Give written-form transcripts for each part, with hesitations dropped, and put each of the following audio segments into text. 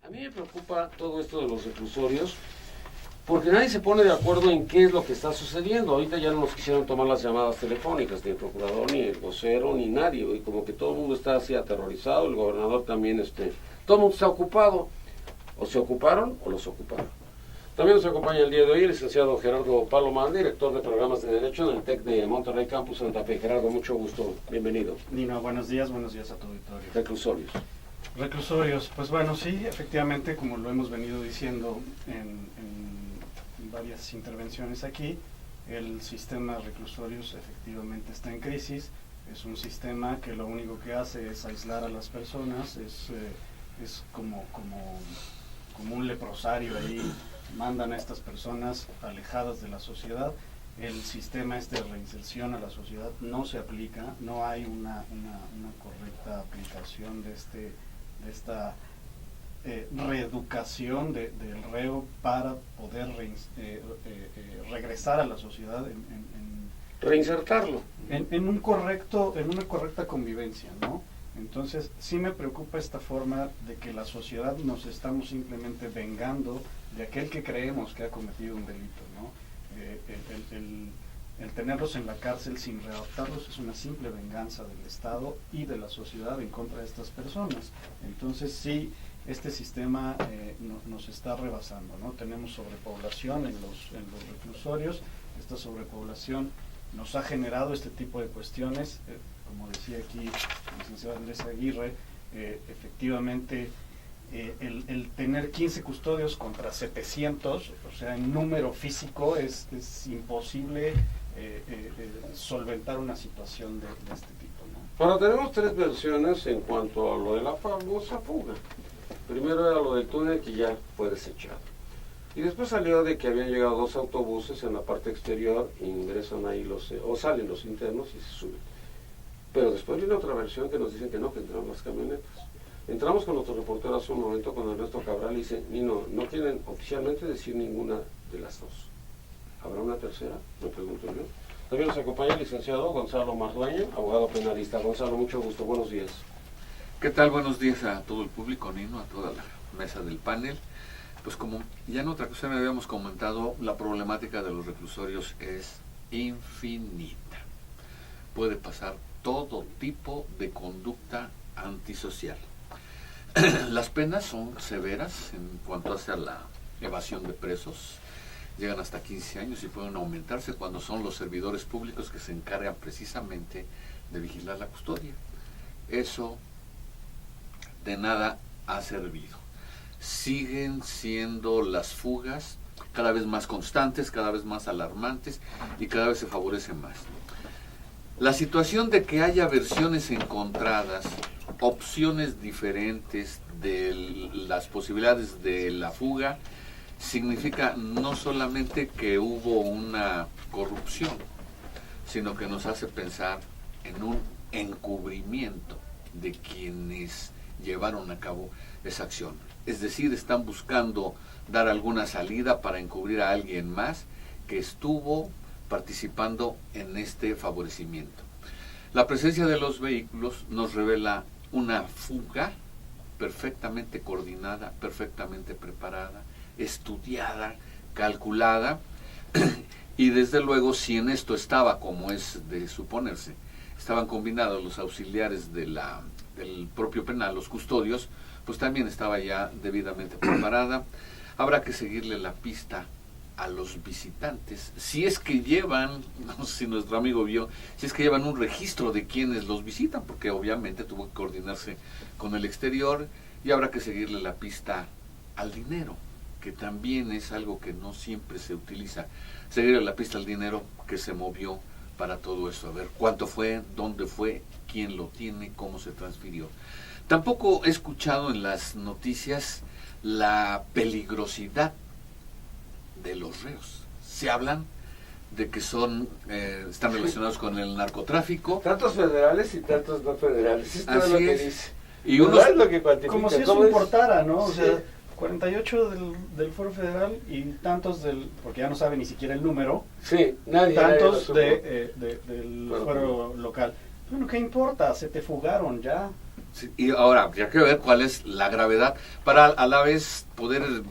A mí me preocupa todo esto de los reclusorios porque nadie se pone de acuerdo en qué es lo que está sucediendo. Ahorita ya no nos quisieron tomar las llamadas telefónicas, ni el procurador, ni el vocero, ni nadie. Y como que todo el mundo está así aterrorizado, el gobernador también, todo el mundo está ocupado. O se ocuparon o los ocuparon. También nos acompaña el día de hoy el licenciado Gerardo Palomar, director de programas de Derecho en el TEC de Monterrey Campus Santa Fe. Gerardo, mucho gusto, bienvenido. Nino, buenos días a tu auditorio. Reclusorios. Reclusorios, pues bueno, sí, efectivamente, como lo hemos venido diciendo en varias intervenciones aquí, el sistema de reclusorios efectivamente está en crisis. Es un sistema que lo único que hace es aislar a las personas, es como un leprosario ahí, mandan a estas personas alejadas de la sociedad. El sistema de reinserción a la sociedad no se aplica, no hay una correcta aplicación de esta reeducación del reo para poder regresar a la sociedad reinsertarlo en una correcta convivencia, ¿no? Entonces sí me preocupa esta forma de que la sociedad nos estamos simplemente vengando de aquel que creemos que ha cometido un delito, ¿no? El tenerlos en la cárcel sin readaptarlos es una simple venganza del Estado y de la sociedad en contra de estas personas. Entonces sí, este sistema nos está rebasando, ¿no? Tenemos sobrepoblación en los reclusorios. Esta sobrepoblación nos ha generado este tipo de cuestiones, como decía aquí el licenciado Andrés Aguirre, efectivamente el tener 15 custodios contra 700, o sea, en número físico es imposible solventar una situación de este tipo, ¿no? Ahora tenemos tres versiones en cuanto a lo de la famosa fuga. Primero era lo del túnel que ya fue desechado. Y después salió de que habían llegado 2 autobuses en la parte exterior, ingresan ahí o salen los internos y se suben. Pero después viene otra versión que nos dicen que no, que entraron las camionetas. Entramos con nuestro reportero hace un momento con Ernesto Cabral y dice, Nino, no quieren oficialmente decir ninguna de las dos. ¿Habrá una tercera? Me pregunto yo. También nos acompaña el licenciado Gonzalo Mardueño, abogado penalista. Gonzalo, mucho gusto, buenos días. ¿Qué tal? Buenos días a todo el público, Nino, a toda la mesa del panel. Pues como ya en otra ocasión habíamos comentado, la problemática de los reclusorios es infinita. Puede pasar todo tipo de conducta antisocial. Las penas son severas en cuanto hace a la evasión de presos. Llegan hasta 15 años y pueden aumentarse cuando son los servidores públicos que se encargan precisamente de vigilar la custodia. Eso de nada ha servido. Siguen siendo las fugas cada vez más constantes, cada vez más alarmantes y cada vez se favorecen más. La situación de que haya versiones encontradas, opciones diferentes de las posibilidades de la fuga, significa no solamente que hubo una corrupción, sino que nos hace pensar en un encubrimiento de quienes llevaron a cabo esa acción. Es decir, están buscando dar alguna salida para encubrir a alguien más que estuvo participando en este favorecimiento. La presencia de los vehículos nos revela una fuga perfectamente coordinada, perfectamente preparada, estudiada, calculada, y desde luego si en esto estaba, como es de suponerse, estaban combinados los auxiliares del propio penal, los custodios, pues también estaba ya debidamente preparada. Habrá que seguirle la pista a los visitantes, si es que llevan, no sé si nuestro amigo vio, si es que llevan un registro de quienes los visitan, porque obviamente tuvo que coordinarse con el exterior, y habrá que seguirle la pista al dinero, que también es algo que no siempre se utiliza, seguirle la pista al dinero que se movió para todo eso, a ver cuánto fue, dónde fue, quién lo tiene, cómo se transfirió. Tampoco he escuchado en las noticias la peligrosidad de los reos. Se hablan de que están relacionados con el narcotráfico. Tantos federales y tantos no federales. Esto es lo que dice. Y unos, es lo que cuantifica. Como si eso importara, ¿no? O sea, 48 del Foro Federal y tantos porque ya no sabe ni siquiera el número. Sí, nadie. Tantos del Foro Local. Bueno, ¿qué importa? Se te fugaron ya. Sí, y ahora habría que ver cuál es la gravedad para a la vez poder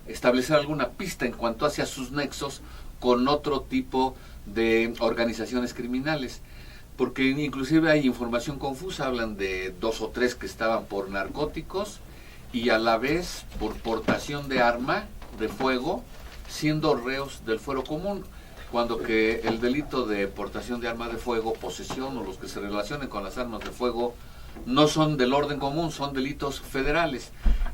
establecer alguna pista en cuanto hacia sus nexos con otro tipo de organizaciones criminales, porque inclusive hay información confusa, hablan de 2 o 3 que estaban por narcóticos y a la vez por portación de arma de fuego, siendo reos del fuero común, cuando que el delito de portación de arma de fuego, posesión o los que se relacionen con las armas de fuego no son del orden común, son delitos federales.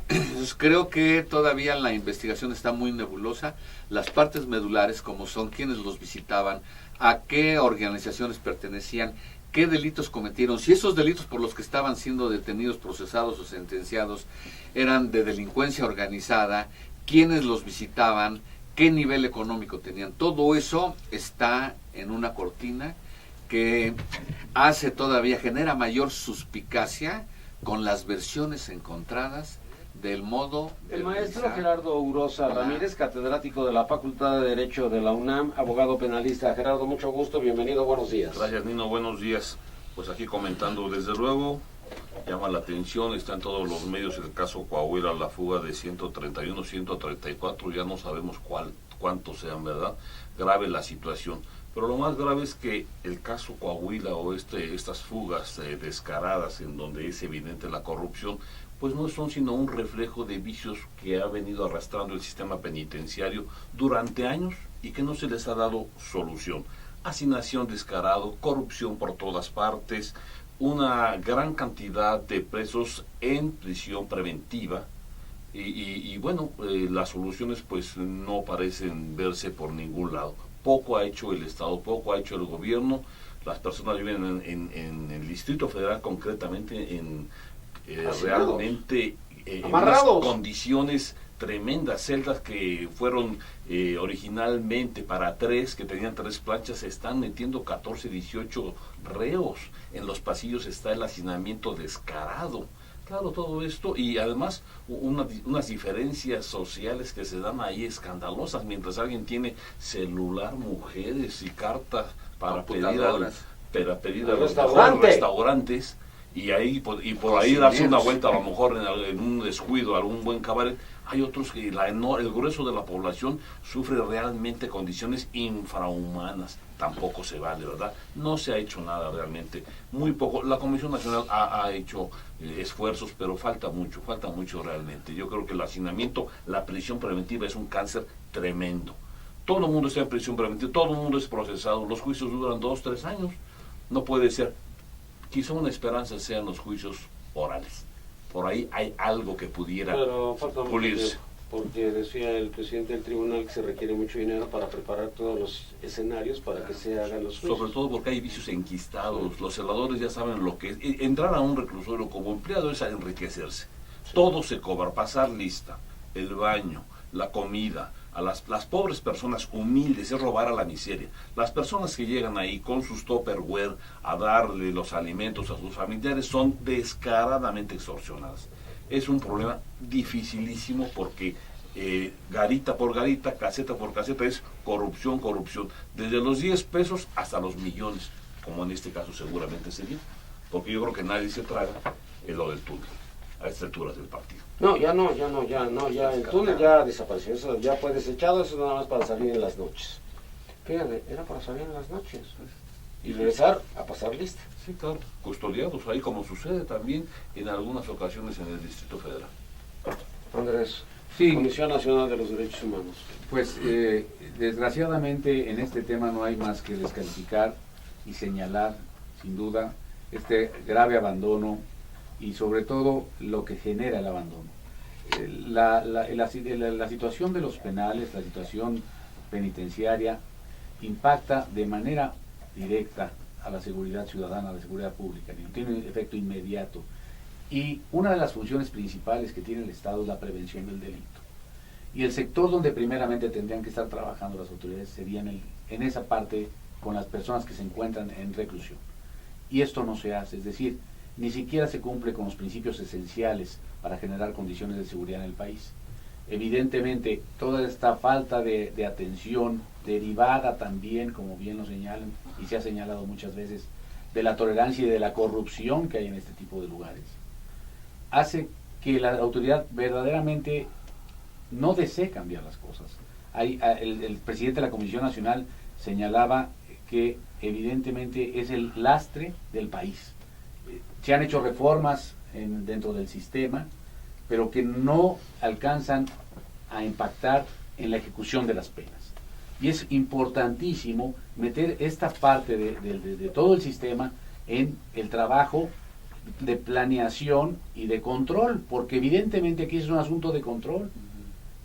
Entonces, creo que todavía la investigación está muy nebulosa. Las partes medulares, como son quienes los visitaban, a qué organizaciones pertenecían, qué delitos cometieron, si esos delitos por los que estaban siendo detenidos, procesados o sentenciados eran de delincuencia organizada, quiénes los visitaban, qué nivel económico tenían. Todo eso está en una cortina que hace todavía, genera mayor suspicacia con las versiones encontradas del modo de El maestro realizar. Gerardo Urosa Ramírez, catedrático de la Facultad de Derecho de la UNAM, abogado penalista. Gerardo, mucho gusto, bienvenido, buenos días. Gracias, Nino, buenos días. Pues aquí comentando, desde luego, llama la atención, está en todos los medios el caso Coahuila, la fuga de 131, 134, ya no sabemos cuántos sean, ¿verdad? Grave la situación. Pero lo más grave es que el caso Coahuila o estas fugas descaradas en donde es evidente la corrupción, pues no son sino un reflejo de vicios que ha venido arrastrando el sistema penitenciario durante años y que no se les ha dado solución. Hacinación descarado, corrupción por todas partes, una gran cantidad de presos en prisión preventiva y bueno, las soluciones pues no parecen verse por ningún lado. Poco ha hecho el Estado, poco ha hecho el gobierno, las personas viven en el Distrito Federal concretamente realmente en unas condiciones tremendas, celdas que fueron originalmente para 3, que tenían 3 planchas, se están metiendo 14, 18 reos, en los pasillos está el hacinamiento descarado. Claro, todo esto y además unas diferencias sociales que se dan ahí escandalosas, mientras alguien tiene celular, mujeres y cartas para pedir a los restaurantes y por ahí darse una vuelta a lo mejor en un descuido, algún buen cabaret. Hay otros que el grueso de la población sufre realmente condiciones infrahumanas. Tampoco se vale, ¿verdad? No se ha hecho nada realmente, muy poco. La Comisión Nacional ha hecho esfuerzos, pero falta mucho realmente. Yo creo que el hacinamiento, la prisión preventiva es un cáncer tremendo. Todo el mundo está en prisión preventiva, todo el mundo es procesado, los juicios duran 2, 3 años. No puede ser. Quizá una esperanza sean los juicios orales. Por ahí hay algo que pudiera pulirse. Porque decía el presidente del tribunal que se requiere mucho dinero para preparar todos los escenarios para que se hagan los juicios. Sobre todo porque hay vicios enquistados. Sí. Los celadores ya saben lo que es. Entrar a un reclusorio como empleado es enriquecerse. Sí. Todo se cobra, pasar lista, el baño, la comida. A las pobres personas humildes es robar a la miseria. Las personas que llegan ahí con sus Tupperware a darle los alimentos a sus familiares son descaradamente extorsionadas. Es un problema dificilísimo porque garita por garita, caseta por caseta es corrupción, desde los 10 pesos hasta los millones, como en este caso seguramente sería, porque yo creo que nadie se traga lo del túnel a estas alturas del partido. No, ya el túnel ya desapareció, eso ya fue desechado, eso nada más para salir en las noches. Fíjate, era para salir en las noches y regresar a pasar lista. Sí, claro, custodiados ahí como sucede también en algunas ocasiones en el Distrito Federal. Andrés, sí. Comisión Nacional de los Derechos Humanos. Pues desgraciadamente en este tema no hay más que descalificar y señalar, sin duda, este grave abandono y sobre todo lo que genera el abandono. La situación de los penales, la situación penitenciaria, impacta de manera directa a la seguridad ciudadana, a la seguridad pública, tiene un efecto inmediato. Y una de las funciones principales que tiene el Estado es la prevención del delito. Y el sector donde primeramente tendrían que estar trabajando las autoridades sería en esa parte con las personas que se encuentran en reclusión. Y esto no se hace, es decir, ni siquiera se cumple con los principios esenciales para generar condiciones de seguridad en el país. Evidentemente, toda esta falta de atención derivada también, como bien lo señalan, y se ha señalado muchas veces, de la tolerancia y de la corrupción que hay en este tipo de lugares. hace que la autoridad verdaderamente no desee cambiar las cosas. El presidente de la Comisión Nacional señalaba que evidentemente es el lastre del país. Se han hecho reformas dentro del sistema, pero que no alcanzan a impactar en la ejecución de las penas. Y es importantísimo meter esta parte de todo el sistema en el trabajo de planeación y de control, porque evidentemente aquí es un asunto de control.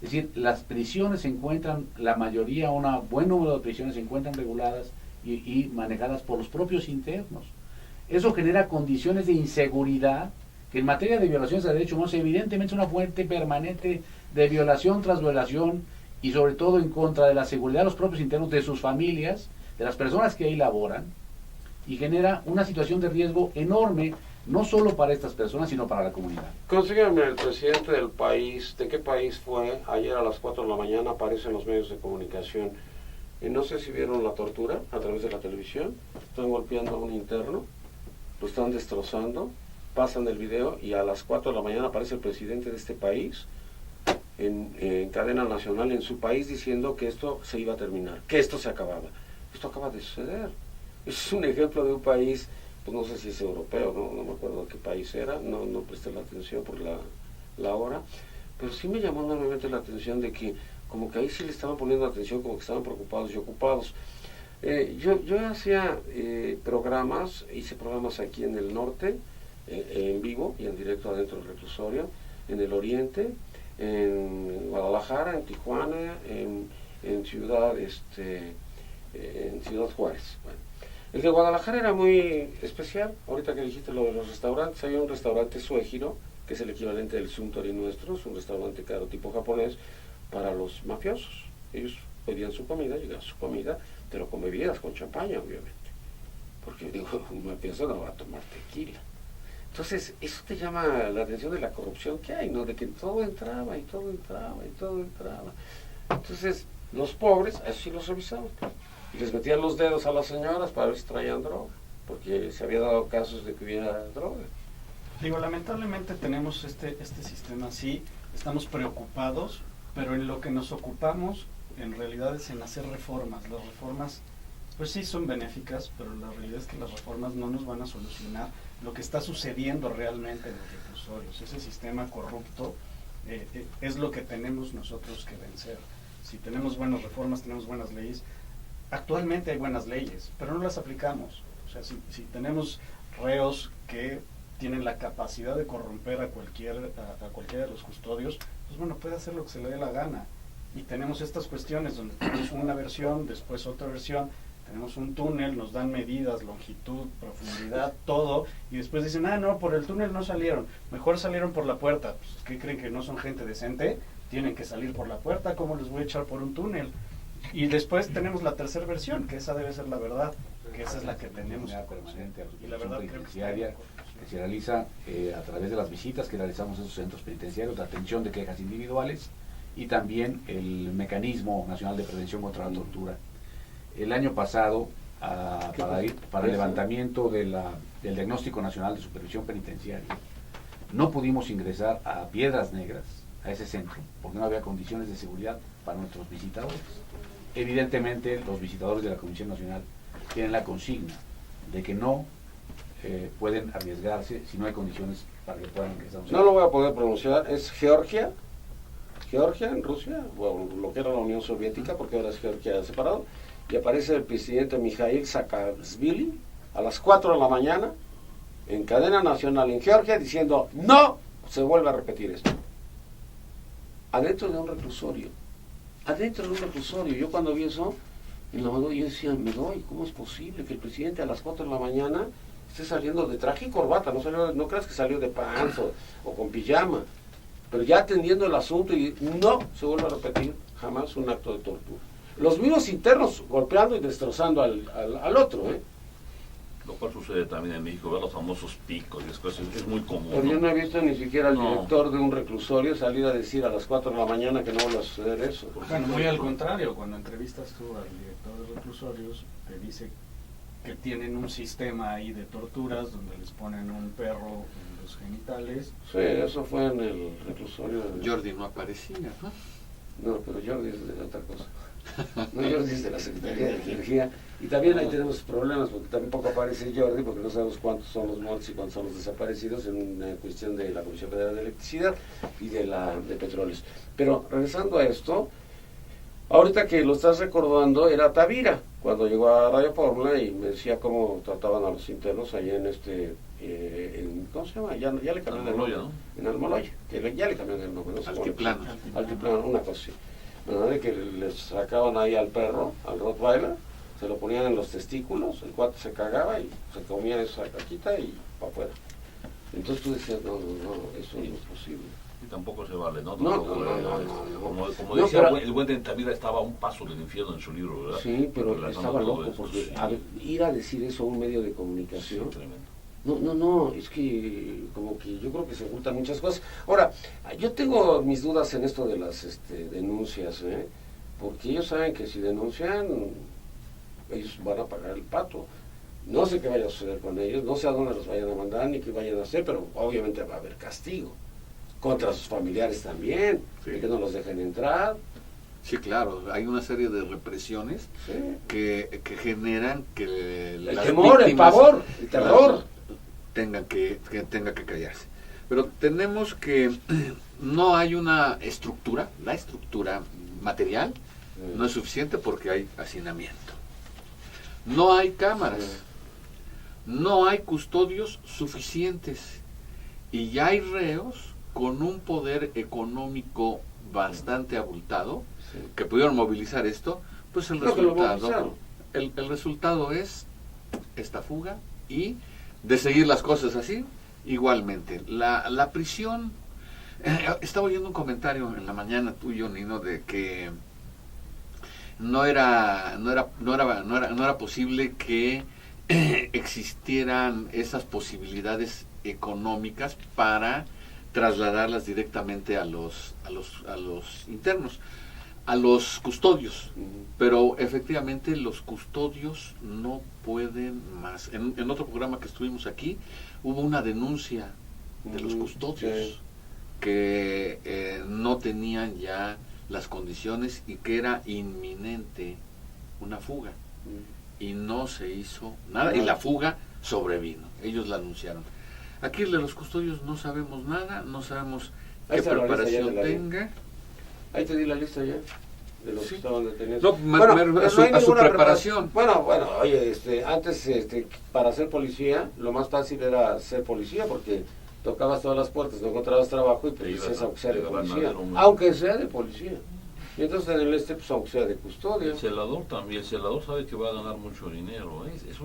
Es decir, las prisiones se encuentran, la mayoría, un buen número de prisiones se encuentran reguladas y manejadas por los propios internos. Eso genera condiciones de inseguridad que en materia de violaciones de derechos humanos evidentemente es una fuente permanente de violación tras violación, y sobre todo en contra de la seguridad de los propios internos, de sus familias, de las personas que ahí laboran, y genera una situación de riesgo enorme, no solo para estas personas, sino para la comunidad. Consígueme el presidente del país, ¿de qué país fue? Ayer a las 4 de la mañana aparece en los medios de comunicación. No sé si vieron la tortura a través de la televisión. Están golpeando a un interno, lo están destrozando, pasan el video y a las 4 de la mañana aparece el presidente de este país en cadena nacional en su país diciendo que esto se iba a terminar, que esto se acababa. Esto acaba de suceder. Es un ejemplo de un país, pues no sé si es europeo, no me acuerdo de qué país era, no presté la atención por la hora, pero sí me llamó enormemente la atención de que como que ahí sí le estaban poniendo atención, como que estaban preocupados y ocupados. Yo hacía programas, hice programas aquí en el norte, en vivo y en directo adentro del reclusorio, en el oriente, en Guadalajara, en Tijuana, en Ciudad Juárez. Bueno, el de Guadalajara era muy especial. Ahorita que dijiste lo de los restaurantes, había un restaurante Suegiro, que es el equivalente del Suntory nuestro, es un restaurante caro tipo japonés para los mafiosos. Ellos pedían su comida, llegaba su comida, te lo con bebidas, con champaña, obviamente. Porque digo, un mafioso no va a tomar tequila. Entonces, eso te llama la atención de la corrupción que hay, ¿no? De que todo entraba y todo entraba y todo entraba. Entonces, los pobres, a eso sí los revisaban. Y les metían los dedos a las señoras para ver si traían droga, porque se había dado casos de que hubiera droga. Digo, lamentablemente tenemos este sistema así, estamos preocupados, pero en lo que nos ocupamos en realidad es en hacer reformas. Las reformas, pues sí son benéficas, pero la realidad es que las reformas no nos van a solucionar lo que está sucediendo realmente en los reclusorios. Ese sistema corrupto es lo que tenemos nosotros que vencer. Si tenemos buenas reformas, tenemos buenas leyes. Actualmente hay buenas leyes, pero no las aplicamos. O sea, si tenemos reos que tienen la capacidad de corromper a cualquiera de los custodios, pues bueno, puede hacer lo que se le dé la gana. Y tenemos estas cuestiones donde tenemos una versión, después otra versión, tenemos un túnel, nos dan medidas, longitud, profundidad, todo, y después dicen, no, por el túnel no salieron, mejor salieron por la puerta. Pues, ¿qué creen, que no son gente decente? Tienen que salir por la puerta, ¿cómo les voy a echar por un túnel? Y después tenemos la tercera versión, que esa debe ser la verdad, que esa es la que tenemos que conocer. Y la verdad creo que se realiza a través de las visitas que realizamos en esos centros penitenciarios, la atención de quejas individuales y también el Mecanismo Nacional de Prevención contra la Tortura. El año pasado, para el levantamiento del Diagnóstico Nacional de Supervisión Penitenciaria, no pudimos ingresar a Piedras Negras, a ese centro, porque no había condiciones de seguridad para nuestros visitadores. Evidentemente, los visitadores de la Comisión Nacional tienen la consigna de que no pueden arriesgarse si no hay condiciones para que puedan ingresar. No lo voy a poder pronunciar, es Georgia en Rusia, bueno, lo que era la Unión Soviética, porque ahora es Georgia separado, y aparece el presidente Mikhail Saakashvili a las 4 de la mañana en cadena nacional en Georgia diciendo no se vuelve a repetir esto. Adentro de un reclusorio. Yo cuando vi eso, yo decía, ¿cómo es posible que el presidente a las 4 de la mañana esté saliendo de traje y corbata? No creas que salió de pants o con pijama, pero ya atendiendo el asunto y no se vuelve a repetir jamás un acto de tortura. Los mismos internos golpeando y destrozando al otro, Lo cual sucede también en México, ver los famosos picos y después es muy común. Pero yo no he visto ni siquiera al director de un reclusorio salir a decir a las 4 de la mañana que no vuelva a suceder eso. Bueno, muy al contrario, cuando entrevistas tú al director de reclusorios, te dice que tienen un sistema ahí de torturas donde les ponen un perro en los genitales. Sí, eso fue en el reclusorio. Jordi no aparecía, ¿no? No, pero Jordi es de otra cosa. No, Jordi es de la Secretaría de Energía. Y también ahí tenemos problemas porque tampoco aparece Jordi porque no sabemos cuántos son los muertos y cuántos son los desaparecidos en una cuestión de la Comisión Federal de Electricidad y de Petróleos. Pero regresando a esto, ahorita que lo estás recordando, era Tavira, cuando llegó a Radio Fórmula y me decía cómo trataban a los internos allá en ¿cómo se llama? Ya le cambiaron el nombre. ¿no? En Almoloya, ya le cambiaron el nombre. No sé Altiplano. Altiplano, una cosa así. ¿Verdad? De que les sacaban ahí al perro, al Rottweiler, se lo ponían en los testículos, el cuate se cagaba y se comía esa caquita y para afuera. Entonces tú decías, no, eso no es posible. Y tampoco se vale, ¿no? No. Como No, decía pero- el buen de Tavira, estaba a un paso del infierno en su libro, ¿verdad? Sí, pero Relatando estaba todo loco esto, porque sí. ir a decir eso a un medio de Sí, comunicación. tremendo. No, es que como que yo creo que se ocultan muchas cosas. Ahora, yo tengo mis dudas en esto de las denuncias, porque ellos saben que si denuncian, ellos van a pagar el pato. No sé qué vaya a suceder con ellos, no sé a dónde los vayan a mandar ni qué vayan a hacer, pero obviamente va a haber castigo. Contra sus familiares también, Sí. de que no los dejen entrar. Sí, claro, hay una serie de represiones Sí. que generan que El las temor, el víctimas, pavor, el terror. tenga que callarse. Pero tenemos que no hay una estructura, la estructura material no es suficiente porque hay hacinamiento. No hay cámaras, no hay custodios suficientes y ya hay reos con un poder económico bastante abultado Sí. que pudieron movilizar esto, pues el No, que lo resultado, movilizaron. el resultado es esta fuga y de seguir las cosas así, igualmente. La prisión, estaba oyendo un comentario en la mañana tuyo, Nino, de que no era posible que existieran esas posibilidades económicas para trasladarlas directamente a los internos, a los custodios. Pero efectivamente los custodios no pueden más. En otro programa que estuvimos aquí hubo una denuncia de los custodios Sí. que no tenían ya las condiciones y que era inminente una fuga y no se hizo nada y la fuga sobrevino, ellos la anunciaron. Aquí de los custodios no sabemos nada, no sabemos Ahí qué está la lista ya preparación de la ley. tenga. Ahí te di la lista ya de los Sí. que estaban detenidos. No, Bueno, pero a no hay su ninguna preparación. Bueno, oye, antes para ser policía, lo más fácil era ser policía porque tocabas todas las puertas, no encontrabas trabajo y Te pues ibas decías a- aunque sea de te iban a policía, dar un- aunque sea de policía. Y entonces en el pues aunque sea de custodia. El celador también, el celador sabe que va a ganar mucho dinero, es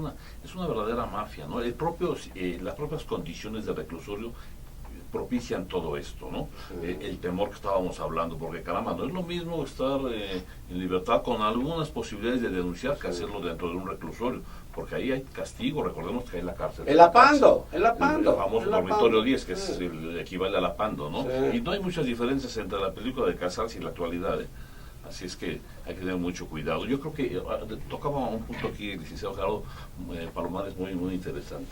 una verdadera mafia, ¿no? Las propias condiciones de reclusorio propician todo esto, ¿no? El temor que estábamos hablando, porque caramba, no es lo mismo estar en libertad con algunas posibilidades de denunciar que hacerlo dentro de un reclusorio, porque ahí hay castigo, recordemos que hay la cárcel. El apando, el El apando. famoso el dormitorio apando. 10, que es Sí. el equivale al apando, ¿no? Sí. Y no hay muchas diferencias entre la película de Casals y la actualidad, ¿eh? Así es que hay que tener mucho cuidado. Yo creo que tocaba un punto aquí el licenciado Gerardo Palomares muy interesante.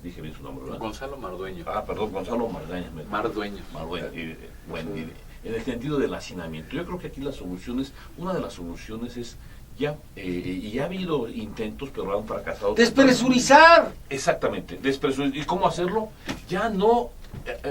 Dije bien su nombre, ¿verdad? Gonzalo Mardueño. Perdón, Gonzalo Mardaña. Mardueño. Bueno, en el sentido del hacinamiento. Yo creo que aquí una de las soluciones es y ha habido intentos, pero han fracasado. Despresurizar. Exactamente, despresurizar. ¿Y cómo hacerlo? Ya no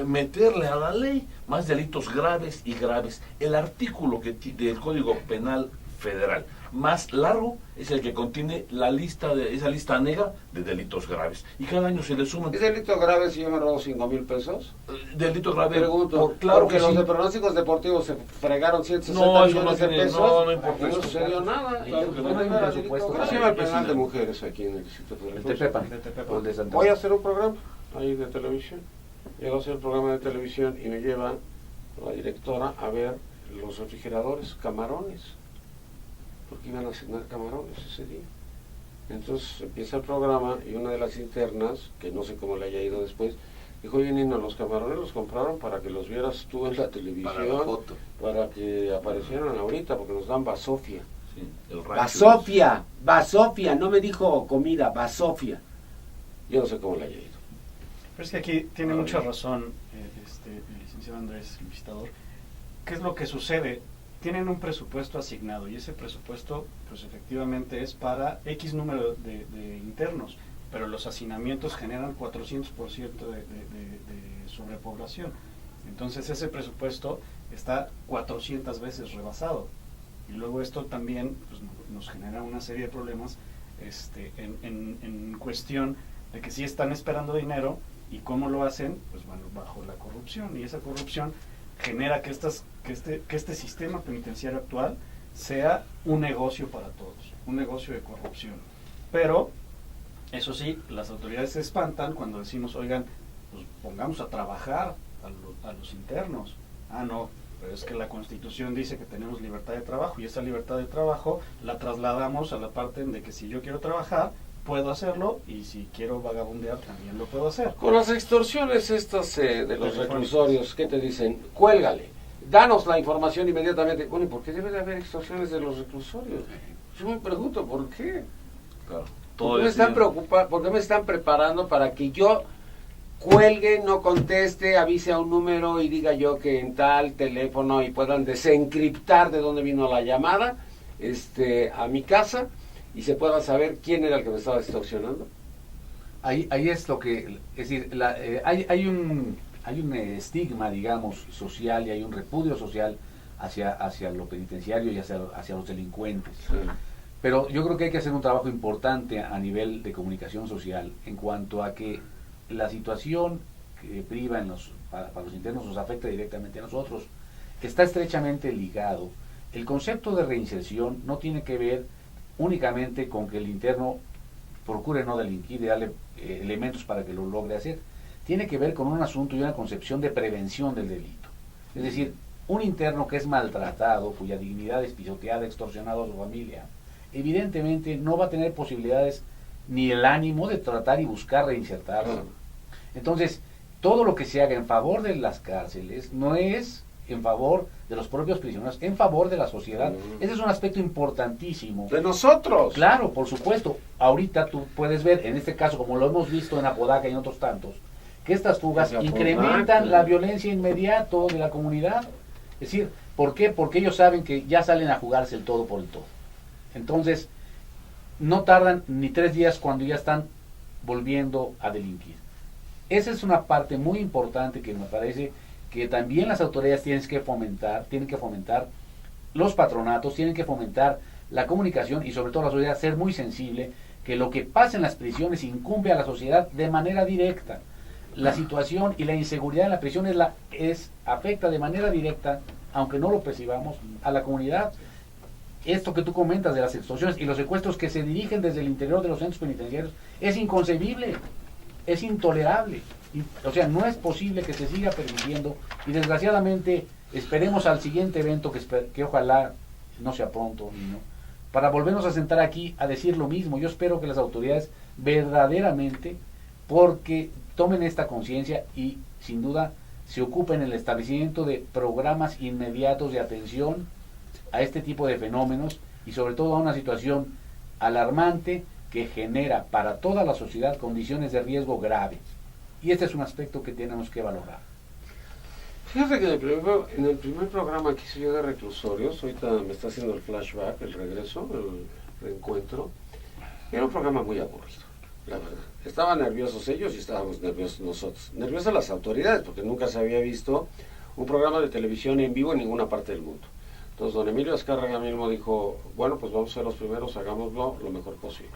meterle a la ley más delitos graves y graves. El artículo del Código Penal Federal más largo es el que contiene esa lista negra de delitos graves. Y cada año se le suman. ¿Es delito grave si yo me robo 5,000 pesos? Delito grave. Pregunto, claro porque que los sí. de pronósticos deportivos se fregaron 160 No, eso millones no de tiene- pesos no importa y no eso. sucedió nada. Claro que no. No hay un presupuesto. ¿Cómo se llama el penal de mujeres aquí en el Distrito El Federal? Tepepan, De Tepepan. o el de Santa Voy a hacer un programa ahí de televisión. Llego a hacer el programa de televisión y me lleva la directora a ver los refrigeradores, camarones, porque iban a cenar camarones ese día. Entonces empieza el programa y una de las internas, que no sé cómo le haya ido después, dijo, oye Nino, los camarones los compraron para que los vieras tú en la televisión, Para la foto. para que aparecieran ahorita, porque nos dan basofia. Sí, el rancho. Basofia, no me dijo comida, Basofia. Yo no sé cómo le haya ido. Pero es que aquí tiene mucha razón el licenciado Andrés, el visitador. ¿Qué es lo que sucede? Tienen un presupuesto asignado y ese presupuesto pues efectivamente es para X número de internos, pero los hacinamientos generan 400% de sobrepoblación. Entonces ese presupuesto está 400 veces rebasado. Y luego esto también pues, nos genera una serie de problemas en cuestión de que sí están esperando dinero y cómo lo hacen, pues bueno, bajo la corrupción. Y esa corrupción genera que este sistema penitenciario actual sea un negocio para todos, un negocio de corrupción. Pero, eso sí, las autoridades se espantan cuando decimos, oigan, pues pongamos a trabajar a los internos. Ah, no, pero es que la Constitución dice que tenemos libertad de trabajo y esa libertad de trabajo la trasladamos a la parte de que si yo quiero trabajar, puedo hacerlo y si quiero vagabundear también lo puedo hacer. Con las extorsiones estas de los reclusorios, ¿qué te dicen? Cuélgale, danos la información inmediatamente. Bueno, ¿y por qué debe de haber extorsiones de los reclusorios? Yo me pregunto, ¿por qué? Claro. ¿Por qué me están preparando para que yo cuelgue, no conteste, avise a un número y diga yo que en tal teléfono y puedan desencriptar de dónde vino la llamada a mi casa y se pueda saber quién era el que me estaba extorsionando? Ahí es lo que, es decir, hay un estigma, digamos, social y hay un repudio social hacia lo penitenciario y hacia los delincuentes. Sí. Pero yo creo que hay que hacer un trabajo importante a nivel de comunicación social en cuanto a que la situación que priva para los internos nos afecta directamente a nosotros. Está estrechamente ligado. El concepto de reinserción no tiene que ver únicamente con que el interno procure no delinquir y darle elementos para que lo logre hacer. Tiene que ver con un asunto y una concepción de prevención del delito. Es decir, un interno que es maltratado, cuya dignidad es pisoteada, extorsionado a su familia, evidentemente no va a tener posibilidades ni el ánimo de tratar y buscar reinsertarse. Entonces, todo lo que se haga en favor de las cárceles no es en favor de los propios prisioneros, en favor de la sociedad. Ese es un aspecto importantísimo. ¡De nosotros! Claro, por supuesto. Ahorita tú puedes ver, en este caso, como lo hemos visto en Apodaca y en otros tantos, que estas fugas incrementan la violencia inmediato de la comunidad. Es decir, ¿por qué? Porque ellos saben que ya salen a jugarse el todo por el todo. Entonces, no tardan ni 3 días cuando ya están volviendo a delinquir. Esa es una parte muy importante que me parece que también las autoridades tienen que fomentar los patronatos, tienen que fomentar la comunicación y sobre todo la sociedad ser muy sensible que lo que pasa en las prisiones incumbe a la sociedad de manera directa. La situación y la inseguridad en la prisión afecta de manera directa, aunque no lo percibamos, a la comunidad. Esto que tú comentas de las extorsiones y los secuestros que se dirigen desde el interior de los centros penitenciarios es inconcebible, es intolerable. O sea, no es posible que se siga permitiendo y desgraciadamente esperemos al siguiente evento que ojalá no sea pronto, ¿no?, para volvernos a sentar aquí a decir lo mismo. Yo espero que las autoridades verdaderamente porque tomen esta conciencia y sin duda se ocupen en el establecimiento de programas inmediatos de atención a este tipo de fenómenos y sobre todo a una situación alarmante que genera para toda la sociedad condiciones de riesgo graves. Y este es un aspecto que tenemos que valorar. Fíjate que en el primer programa que hice yo de reclusorios, ahorita me está haciendo el flashback, el regreso, el reencuentro, era un programa muy aburrido, la verdad. Estaban nerviosos ellos y estábamos nerviosos nosotros. Nerviosas las autoridades, porque nunca se había visto un programa de televisión en vivo en ninguna parte del mundo. Entonces don Emilio Azcárraga mismo dijo, bueno, pues vamos a ser los primeros, hagámoslo lo mejor posible.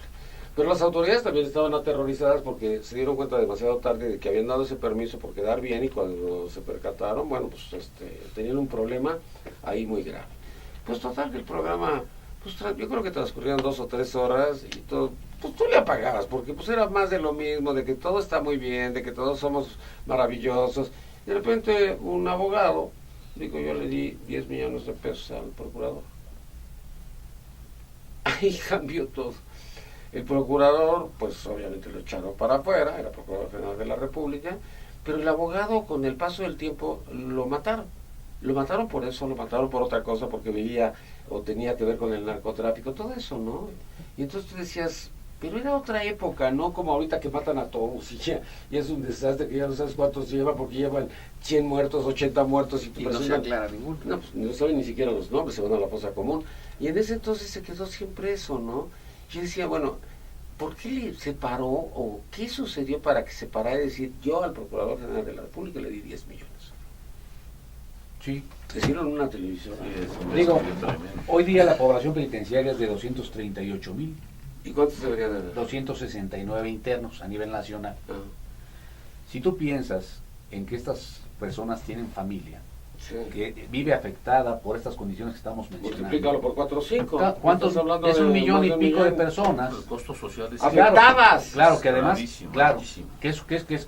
Pero las autoridades también estaban aterrorizadas porque se dieron cuenta demasiado tarde de que habían dado ese permiso por quedar bien y cuando se percataron, bueno, pues tenían un problema ahí muy grave. Pues total que el programa, pues yo creo que transcurrían 2 o 3 horas y todo, pues tú le apagabas porque pues era más de lo mismo, de que todo está muy bien, de que todos somos maravillosos. De repente un abogado, digo, yo le di 10 millones de pesos al procurador. Ahí cambió todo. El procurador, pues obviamente lo echaron para afuera, era Procurador General de la República, pero el abogado con el paso del tiempo lo mataron. Lo mataron por eso, lo mataron por otra cosa, porque vivía o tenía que ver con el narcotráfico, todo eso, ¿no? Y entonces tú decías, pero era otra época, ¿no? Como ahorita que matan a todos y es un desastre que ya no sabes cuántos llevan, porque llevan 100 muertos, 80 muertos y, Y no se aclara ninguno. No, pues no saben ni siquiera los nombres, se van a la fosa común. Y en ese entonces se quedó siempre eso, ¿no? Yo decía, bueno, ¿por qué le separó o qué sucedió para que separara y decir, yo al Procurador General de la República le di 10 millones? Sí. Decirlo en una televisión. Digo, hoy día la población penitenciaria es de 238.000, ¿Y cuántos debería de haber? 269 internos a nivel nacional. Ah, Si tú piensas en que estas personas tienen familia, sí. que vive afectada por estas condiciones que estamos mencionando, Multiplícalo por 4 o 5. ¿cuántos? Es 1,000,000 y pico de personas. El costo social es Afectadas. Claro, que además, gravísimo, claro, gravísimo.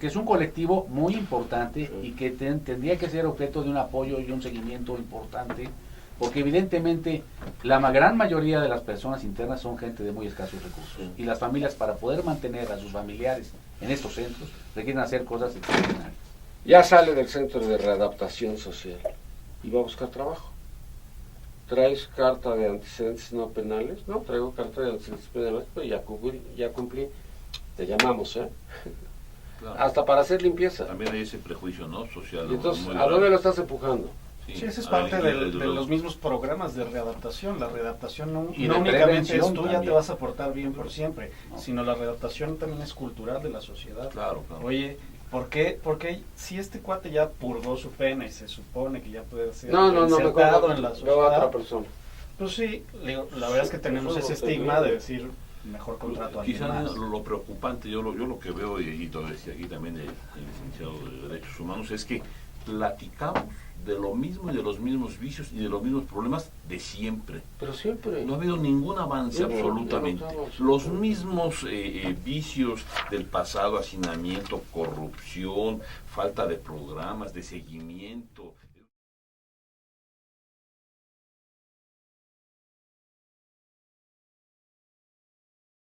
que es un colectivo muy importante y que tendría que ser objeto de un apoyo y un seguimiento importante, porque evidentemente la gran mayoría de las personas internas son gente de muy escasos recursos, y las familias, para poder mantener a sus familiares en estos centros, requieren hacer cosas extraordinarias. Ya sale del centro de readaptación social y va a buscar trabajo. ¿Traes carta de antecedentes no penales? No, traigo carta de antecedentes penales, pero ya cumplí. Te llamamos, ¿eh? Claro. Hasta para hacer limpieza. También hay ese prejuicio, ¿no? Social. Y entonces, muy ¿a grave. dónde lo estás empujando? Sí, esa es a parte elegir de los mismos programas de readaptación. La readaptación no, Y no de únicamente es prevención tú ya también. te vas a portar bien por siempre, No. sino la readaptación también es cultural de la sociedad. Claro, claro. Oye, ¿por qué si este cuate ya purgó su pena y se supone que ya puede ser No, insertado en la veo a sociedad? otra persona. Pues sí, digo, la verdad es que tenemos Eso ese no te estigma digo. de decir mejor contrato a alguien Quizá más. lo preocupante, yo lo que veo, y lo decía aquí también el licenciado de Derechos Humanos, es que platicamos de lo mismo y de los mismos vicios y de los mismos problemas de siempre. Pero siempre. No ha habido ningún avance No, no, absolutamente. no, no, no. Los mismos vicios del pasado, hacinamiento, corrupción, falta de programas, de seguimiento.